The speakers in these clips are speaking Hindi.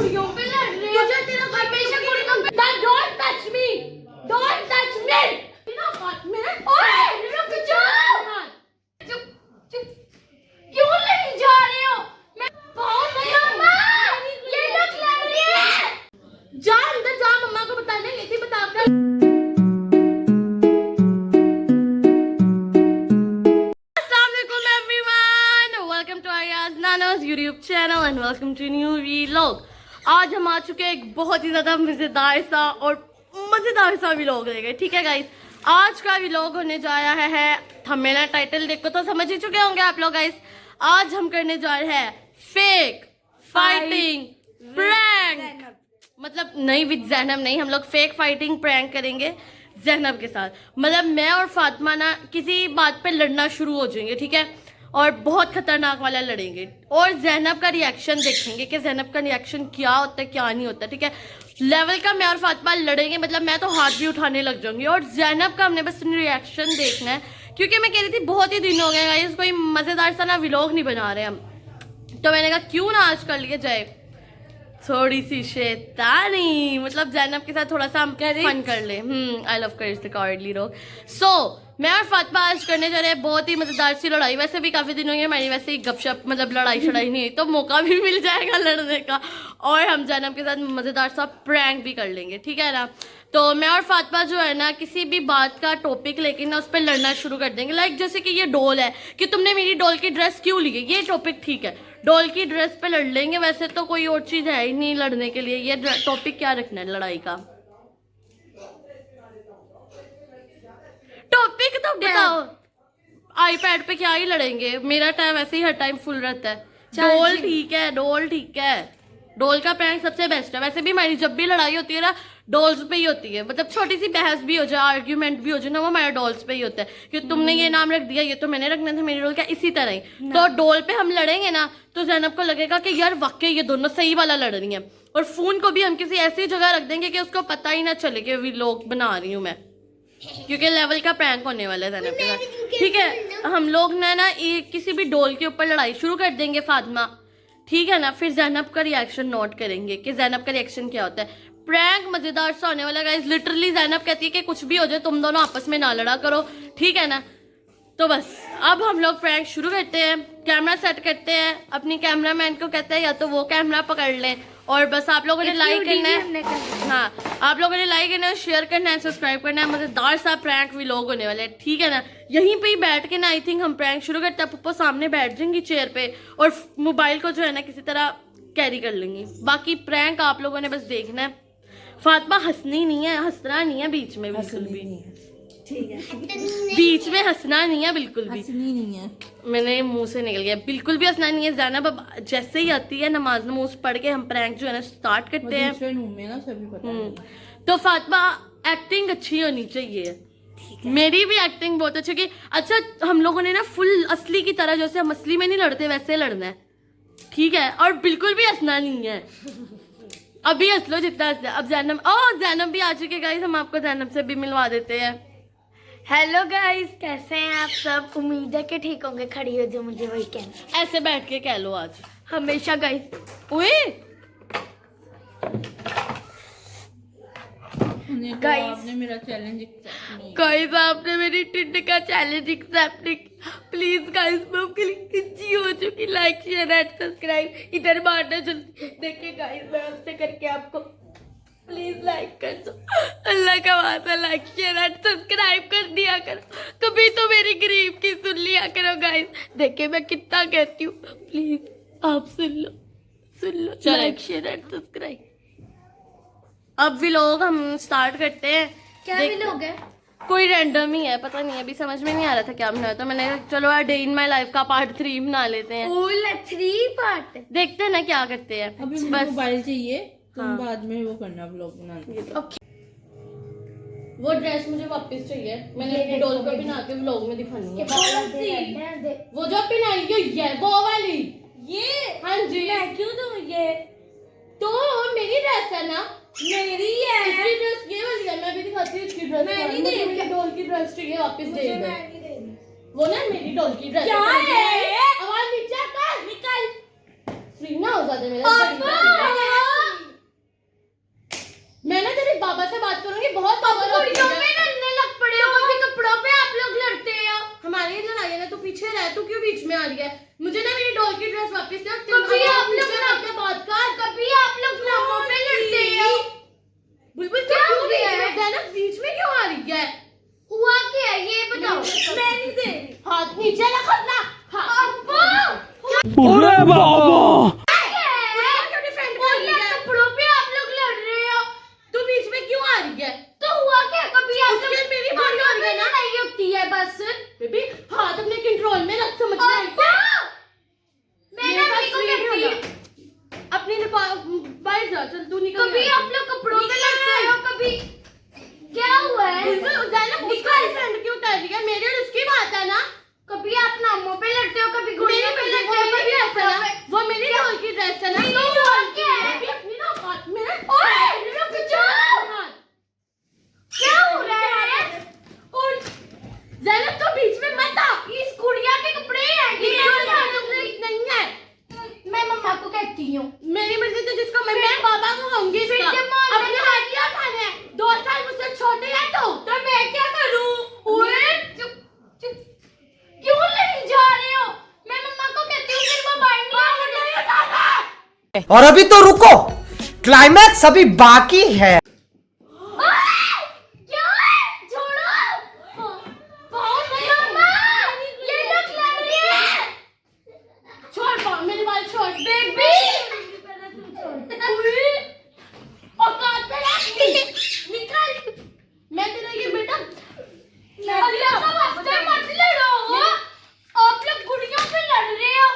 कुड़ियों पे लड़ रहे हो। तुझे तेरा हमेशा कुड़ियों पे don't touch me, don't touch me. ना हाथ में ओए रुक जाओ। चुप चुप क्यों नहीं जा रहे हो? मैं बहुत मम्मा ये लोग लड़ रहे हैं। जा अंदर जा, मम्मा को बताने गई थी, बताकर। YouTube channel and welcome to new vlog। आज हम आ चुके हैं एक बहुत ही ज्यादा मजेदार सा व्लॉग लेके। ठीक है गाइस, आज का व्लॉग होने जा रहा है, थंबनेल टाइटल देखो तो समझ ही चुके होंगे आप लोग। गाइस आज हम करने जा रहे हैं फेक फाइटिंग प्रैंक, मतलब नहीं विद ज़ैनब नहीं, हम लोग फेक फाइटिंग प्रैंक करेंगे ज़ैनब के साथ। मतलब मैं और फातिमा ना किसी बात पे लड़ना शुरू हो जाएंगे, ठीक है, और बहुत खतरनाक वाला लड़ेंगे और ज़ैनब का रिएक्शन देखेंगे कि ज़ैनब का रिएक्शन क्या होता है क्या नहीं होता। ठीक है, लेवल का मैं और फातिमा लड़ेंगे, मतलब मैं तो हाथ भी उठाने लग जाऊंगी और ज़ैनब का हमने बस रिएक्शन देखना है, क्योंकि मैं कह रही थी बहुत ही दिन हो गए गाइस कोई मज़ेदार सा ना व्लॉग नहीं बना रहे हम, तो मैंने कहा क्यों ना आज कर लिया जाए थोड़ी सी शैतानी, मतलब ज़ैनब के साथ थोड़ा सा हम फन कर ले। I love courage the cowardly लोग। सो मैं और फातिमा आज करने जा रहे हैं बहुत ही मजेदार सी लड़ाई। वैसे भी काफी दिन हो गए हमारी वैसे ही गपशप, मतलब लड़ाई शड़ाई नहीं हुई, तो मौका भी मिल जाएगा लड़ने का और हम ज़ैनब के साथ मजेदार सा प्रैंक भी कर लेंगे। ठीक है ना, तो मैं और फातिमा जो है ना किसी भी बात का टॉपिक लेके ना उस पर लड़ना शुरू कर देंगे। लाइक जैसे कि ये डॉल है कि तुमने मेरी डॉल की ड्रेस क्यों ली है, ये टॉपिक ठीक है, डॉल की ड्रेस पे लड़ लेंगे। वैसे तो कोई और चीज है ही नहीं लड़ने के लिए, ये टॉपिक क्या रखना है लड़ाई का टॉपिक तो बताओ। आईपैड पे क्या ही लड़ेंगे, मेरा टाइम वैसे ही हर टाइम फुल रहता है। डॉल ठीक है, डॉल ठीक है, डॉल का प्रैंक सबसे बेस्ट है। वैसे भी हमारी जब भी लड़ाई होती है ना डॉल्स पे ही होती है, मतलब छोटी सी बहस भी हो जाए, आर्ग्यूमेंट भी हो जाए ना, वो हमारा डॉल्स पे ही होता है कि तुमने ये नाम रख दिया, ये तो मैंने रखना था, मेरी डॉल क्या। इसी तरह ही तो डॉल पे हम लड़ेंगे ना तो ज़ैनब को लगेगा कि यार वाकई ये दोनों सही वाला लड़ रही हैं, और फोन को भी हम किसी ऐसी जगह रख देंगे कि उसको पता ही ना चले कि व्लॉग बना रही हूँ मैं, क्योंकि लेवल का प्रैंक होने वाला है ज़ैनब के साथ। ठीक है, हम लोग ना किसी भी डॉल के ऊपर लड़ाई शुरू कर देंगे फातिमा, ठीक है ना, फिर ज़ैनब का रिएक्शन नोट करेंगे कि ज़ैनब का रिएक्शन क्या होता है। प्रैंक मजेदार सा होने वाला गाइस। लिटरली ज़ैनब कहती है कि कुछ भी हो जाए तुम दोनों आपस में ना लड़ा करो, ठीक है ना। तो बस अब हम लोग प्रैंक शुरू करते हैं, कैमरा सेट करते हैं, अपनी कैमरामैन को कहते हैं या तो वो कैमरा पकड़ लें, और बस आप लोगों ने लाइक करना है, हाँ आप लोगों ने लाइक करना है, शेयर करना है, सब्सक्राइब करना है। मजेदार सा प्रैंक व्लॉग होने वाला है, ठीक है ना। यहीं पे ही बैठ के ना आई थिंक हम प्रैंक शुरू करते हैं। पप्पा सामने बैठ जाएंगी चेयर पे और मोबाइल को जो है ना किसी तरह कैरी कर लेंगी। बाकी प्रैंक आप लोगों ने बस देखना है। फातिमा हंसनी नहीं है, हंसना नहीं है बीच में बिल्कुल भी, ठीक है, बीच में हंसना नहीं है बिल्कुल भी, नहीं है, मैंने मुंह से निकल गया, बिल्कुल भी हंसना नहीं है। ज़ैनब अब जैसे ही आती है नमाज नमूज पढ़ के हम प्रैंक जो है ना स्टार्ट करते हैं। तो फातिमा एक्टिंग अच्छी होनी चाहिए, मेरी भी एक्टिंग बहुत अच्छी की। अच्छा हम लोगों ने ना फुल असली की तरह, जैसे हम असली में नहीं लड़ते वैसे लड़ना है, ठीक है, और बिल्कुल भी हंसना नहीं है। अभी हंस लो जितना हंसना है। अब ज़ैनब भी आ चुके गाइस, हम आपको ज़ैनब से भी मिलवा देते हैं। हेलो गाइस, कैसे हैं आप सब? उम्मीद है कि ठीक होंगे। खड़ी हो जो मुझे वही कहना, ऐसे बैठ के कह लो आज हमेशा गाइस। ओए गाइस आपने मेरा चैलेंज गाइस, आपने मेरी टिंड का चैलेंज एक्सेप्ट नहीं। प्लीज गाइस मैं आपके लिए कितनी हो चुकी। लाइक शेयर एंड सब्सक्राइब इधर मारना जल्दी। देखिए गाइस मैं आपसे करके आपको प्लीज लाइक कर दो, अल्लाह का वास्ता लाइक शेयर एंड सब्सक्राइब कर दिया करो, कभी तो मेरी गरीब की सुन लिया करो गाइस। देखिए मैं कितना कहती हूँ, प्लीज आप सुन लो लाइक शेयर एंड सब्सक्राइब। अब व्लॉग हम स्टार्ट करते हैं। क्या व्लॉग है? कोई रैंडम ही है, पता नहीं अभी समझ में नहीं आ रहा था क्या बनाया, तो मैंने चलो डे इन माई लाइफ का पार्ट 3 बना लेते हैं। 3 पार्ट देखते हैं ना क्या करते हैं। अभी मुझे मोबाइल चाहिए, तुम बाद में वो करना व्लॉग बनाना। वो ड्रेस मुझे वापस चाहिए, मैंने अपनी डॉल को पहना के व्लॉग में दिखानी है। वो जो पहनाई हुई है वो वाली, ये हाँ जी। मैं क्यों दूं ये? तो मेरी ड्रेस है ना, मेरी है। इसकी ड्रेस ये वाली है, मैं भी दिखाती हूँ इसकी ड्रेस। मैं नहीं दे मेरी डॉल की ड्रेस चाहिए वापस दे दो। मैं नहीं देनी। वो ना मेरी डॉल की ड्रेस क्या है? आवाज नीचे कर, निकल फ्री ना हो जाते मेरे। जा, चल तू निकल। कभी आप लोग कपड़ों पे लड़ते हो, कभी क्या हुआ है? ज़ैनब उसका फ्रेंड क्यों कर रही है? मेरी और उसकी बात है ना। कभी आप नामों पे लड़ते हो, कभी घुड़ियों पे लड़ते हो, मेरी कभी ड्रेस है ना, कपड़ों वो मेरी डॉल की ड्रेस है ना। नहीं, डॉल की है। बेबी अपनी ना औकात में ना। ओए, रुक जाओ। क्या हो रहा है? और ज़ैनब तो बीच में मत आ। इस गुड़िया के कपड़े हैं ये ये तो नहीं। नहीं है। मैं मम्मा को कहती हूँ। मेरी मर्जी तो जिसको मैं पापा को कहूंगी फिर इसका। जब मोहल्ले अपने में- हाथ क्या खाने हैं? 2 साल मुझसे छोटे हैं तो मैं क्या करूं? ओए, चुप चुप, क्यों लड़ी जा रहे हो? मैं मम्मा को कहती हूँ, फिर वो बाहर नहीं आने। और अभी तो रुको, क्लाइमैक्स अभी बाकी है। क्या है? छोड़ो। मम्मा, ये लोग लड़ रहे हैं। छोड़ पाओ मेरे बाल छोड़। बेबी। औकात पे रख। निकल। मैं तेरा ये बेटा अल्लाह का वास्ते मत लड़ो। आप लोग गुड़ियों पे लड़ रहे हो।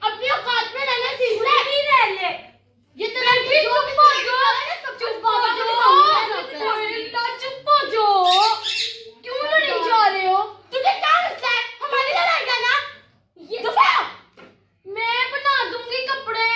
अपनी औकात पे रहना सीख ले। नहीं रह ले। ये तेरा बेबी, जो चुप भी हो तरीका जाओ। है ना, सब चुप कुछ हो बाबा को जाओ। दिखाऊंगा। ओए, ना चुप हो जाओ। क्यों लड़ी जा रहे हो? तुझे क्या मसला है? हमारी लड़ाई का ना ये दूसरा मैं बना दूंगी कपड़े।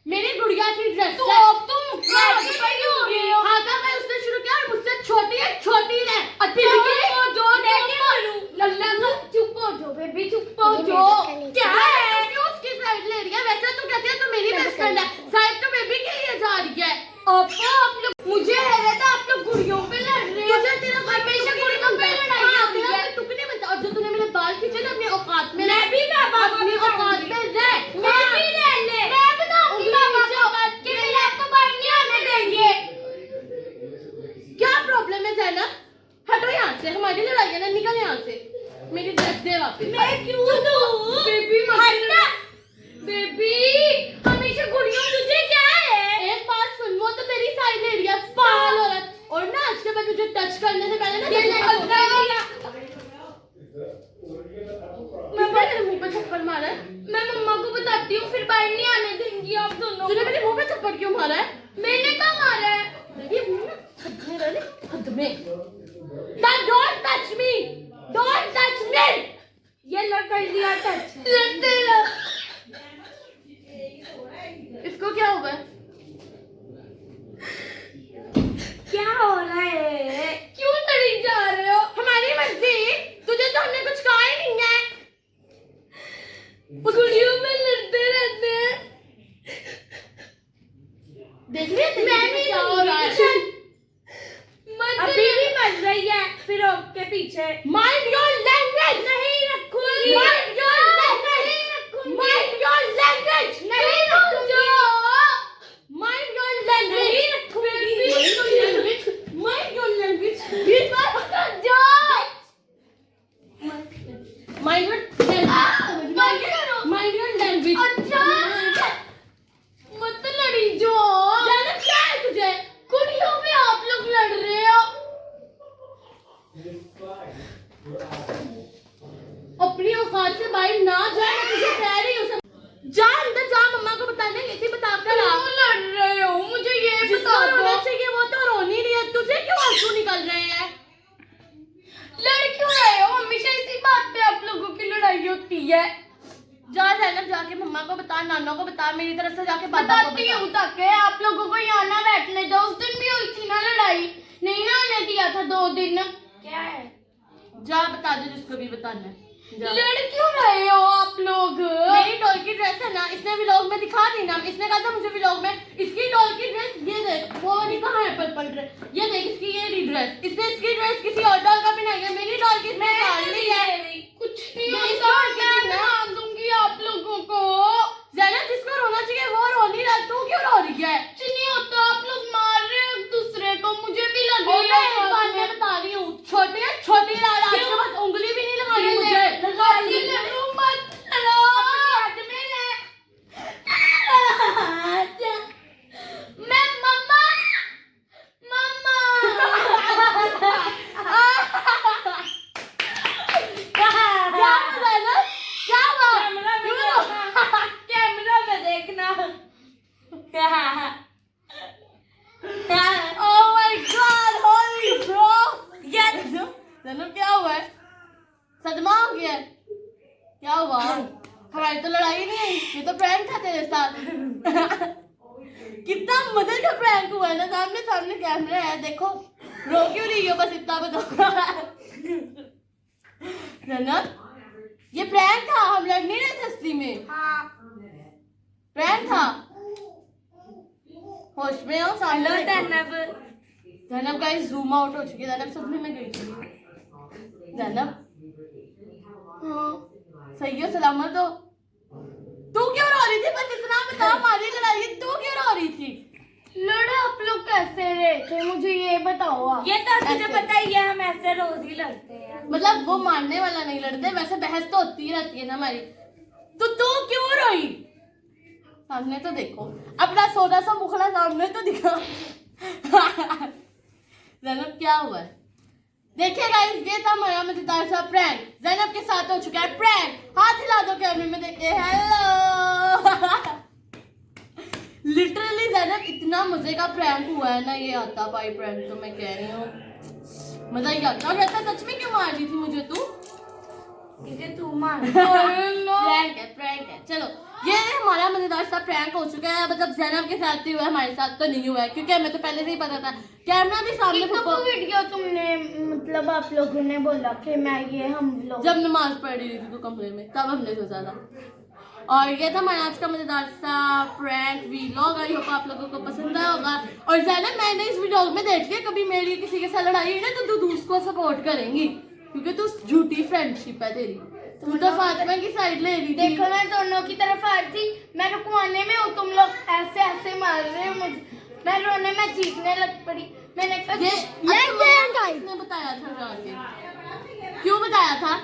मेरी गुड़िया की ड्रेस तो है। अब तुम मुक्का आगे बढ़ी हो गए हो। हाँ का मैं उसने शुरू किया और मुझसे छोटी है, छोटी है। और फिर चुप ये हो जाओ, देखे मारूं। लल्ला का चुप हो जाओ बेबी, चुप हो जाओ। क्या है? तू क्यों उसकी साइड ले रही है? वैसे तो कहती है तू मेरी बेस्ट फ्रेंड है, साइड तो बेबी के लिए जा रही है। आप लोग, मुझे हैरत है, आप लोग गुड़ियों पे लड़ रहे हो। तुझे तेरा भाई हमेशा तुक गुड़ियों पे लड़ाई हाँ, होती तेरा है। भाई तुक नहीं बनता। और जो तूने मेरे बाल खींचे ना, अपनी औकात में मैं भी पापा को अपनी औकात बताऊंगी। में रह। मैं भी रह ले। मैं बताऊंगी पापा को कि फिर आपको बाहर नहीं आने देंगे। क्या प्रॉब्लम है ज़ैनब? हटो यहाँ से, हमारी लड़ाई है ना, निकल यहाँ से। मेरी ड्रेस दे वापस। मैं क्यों दूँ? बेबी मत। बेबी, हमेशा गुड़ियों, तुझे क्या है? एक बात सुन, वो तो तेरी साइड ले रही है, पागल औरत। और ना आज के बाद तुझे टच करने से पहले ना ये ले, मैं मेरे मुंह पे थप्पड़ मारा है। मैं मम्मा को बताती हूँ, फिर बाहर नहीं आने देंगी आप दोनों। तूने मेरे मुंह पे थप्पड़ क्यों मारा है? मैंने कहाँ मारा है? ये मुंह ना हद में रह, हद में। Don't touch me! Don't touch me! ये लग कर दिया टच। लड़ते रहो। इसको क्या होगा? क्या हो रहा है? क्यों लड़ी जा रहे हो? हमारी मर्जी, तुझे तो हमने कुछ कहा ही नहीं है। गुड़ियों में लड़ते रहते हैं। देख रही है मैं नहीं क्या हो रहा है? अभी भी मर रही है फिर के पीछे। Mind your language! नहीं रखूंगी। Mind your language! नहीं रखूंगी। Mind your language! नहीं रखूंगी। Mind your language! नहीं रखूंगी। Mind your language! Mind your language! जाओ। Mind your language! बंद करो। Mind your language! अच्छा, मत लड़ी जो। ज़ैनब क्या है तुझे? कुड़ियों में आप लोग लड़ रहे हो। अपनी औकात से बाहर ना जाए, मैं तुझे कह रही हूँ। सब जा अंदर जा, मम्मा को बताने ऐसे बता कर आ। क्यों लड़ रहे हो? मुझे ये जिसको बता रोना दो। चाहिए वो तो रो नहीं रही है, तुझे क्यों आंसू निकल रहे हैं? लड़ क्यों रहे हो? हमेशा इसी बात पे आप लोगों की लड़ाई होती है। जा ज़ैनब, जाके मम्मा को बता, नाना को बता, मेरी तरफ से जाके पापा को बताती बता। हूँ ताकि आप लोगों को यहाँ ना बैठने दो। उस दिन भी हुई थी ना लड़ाई, नहीं ना आने दिया था 2 दिन। क्या है? जा बता दे जिसको भी बताना है। जा। लड़ क्यों रहे हो आप लोग? मेरी डॉल की ड्रेस है ना, इसने व्लॉग में दिखा दी ना, इसने कहा था मुझे व्लॉग में। इसकी डॉल की ड्रेस ये देख, वो वाली कहाँ है पर्पल ड्रेस? ये देख, इसकी ये रही ड्रेस। इसने इसकी ड्रेस किसी और डॉल का पहनाई है, मेरी डॉल की इसने निकाल ली है। कुछ नहीं ये होता, इसकी मैं डॉल की बना दूंगी आप लोगों को। ज़ैनब, जिसको रोना चाहिए वो रो नहीं रहा, तू क्यों रो रही है? कुछ नहीं होता, आप लोग मार रहे हो एक दूसरे को। मुझे भी लगी और मैं एक है बात मैं बता रही हूँ, छोटे हैं, छोटी लाल, आज के बाद उंगली भी नहीं लगानी मुझे। लगाती लड़ू मत लड़ो। मैं मम्मा क्या हुआ ज़ैनब? क्या हुआ? कैमरा में देखना। जैनब क्या हुआ है? सदमा हो गया है? क्या हुआ? हमारी तो लड़ाई नहीं हुई, ये तो प्रैंक था तेरे साथ। कितना मजे का प्रैंक हुआ है ना, सामने सामने कैमरा है, देखो रो क्यों रही हो, बस इतना बताओ। जैनब ये प्रैंक था, हम लड़ नहीं रहे थे असली में। प्रैंक था। होश में हो? सामने जैनब गाइस जूम आउट हो चुकी है, जैनब सदमे में गई थी। जैनब सही हो, सलामत हो? तू क्यों रो रही थी? बस इतना बता, हमारी लड़ाई है, तू क्यों रो रही थी? लड़े आप लोग कैसे रहे थे, मुझे ये बताओ आप। ये तो तुझे पता ही है, हम ऐसे रोज ही लड़ते हैं। मतलब वो मारने वाला नहीं लड़ते, वैसे बहस तो होती ही रहती है ना हमारी। तो तू क्यों रोई? सामने तो देखो, अपना सोना सा मुखड़ा सामने तो दिखा। जैनब क्या हुआ है? देखिए गाइस, ये था हमारा मजेदार सा प्रैंक। जैनब के साथ हो चुका है प्रैंक। हाथ हिला दो कैमरे में, देखिए हेलो। लिटरली जैनब इतना मजे का प्रैंक हुआ है ना, ये आता भाई प्रैंक, तो मैं कह रही हूँ मजा ही आता। और ऐसा सच में क्यों मार रही थी मुझे तू? तू मार। प्रैंक है, प्रैंक है। चलो ये हमारा मजेदार सा प्रैंक हो चुका है। मतलब जैनब के साथ ही हुआ है, हमारे साथ तो नहीं हुआ है, क्योंकि हमें तो पहले से ही पता था। कैमरा भी सामने कब वीडियो तुमने मतलब आप लोगों ने बोला कि मैं ये हम लोग जब नमाज पढ़ रही थी तो कमरे में, तब हमने सोचा था। और ये था हमारा आज का मजेदार सा प्रैंक वीलॉग। आई होप आप लोगों को पसंद आया होगा। और जैनब मैंने इस वीडियो में देख लिया, कभी मेरी किसी के साथ लड़ाई है ना तो तू उसको सपोर्ट करेंगी, क्योंकि तू झूठी फ्रेंडशिप है तेरी। तू तो फातिमा की साइड ले रही थी। देखो मैं दोनों की तरफ आ रही थी, मैं रुकवाने में हूँ, तुम लोग ऐसे ऐसे मार रहे हो मुझे। मैं रोने में चीखने लग पड़ी। मैंने कहा ये किसने बताया था जाके? क्यों बताया था?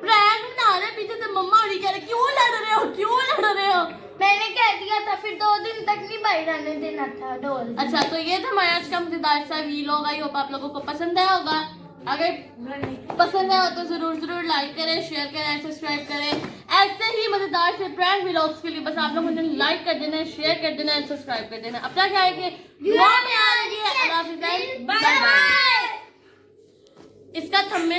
प्रैंक बना रहे, पीछे से मम्मा और कह रहे क्यों लड़ रहे हो, क्यों लड़ रहे हो? मैंने कह दिया था, फिर 2 दिन तक नहीं बाहर आने देना था डोल। अच्छा, तो ये था हमारा आज का मजेदार सा वीलॉग। आई होप आप लोगों को पसंद आया होगा। अगर पसंद आया तो जरूर लाइक करें, शेयर करें, सब्सक्राइब करें। ऐसे ही मजेदार से प्रैंक वीलॉग्स के लिए बस आप लोगों ने लाइक कर देना है, शेयर कर देना है, सब्सक्राइब कर देना है। अपना क्या है कि दुआ में आ रही है। अल्लाह हाफिज़, बाय बाय। इसका थंबनेल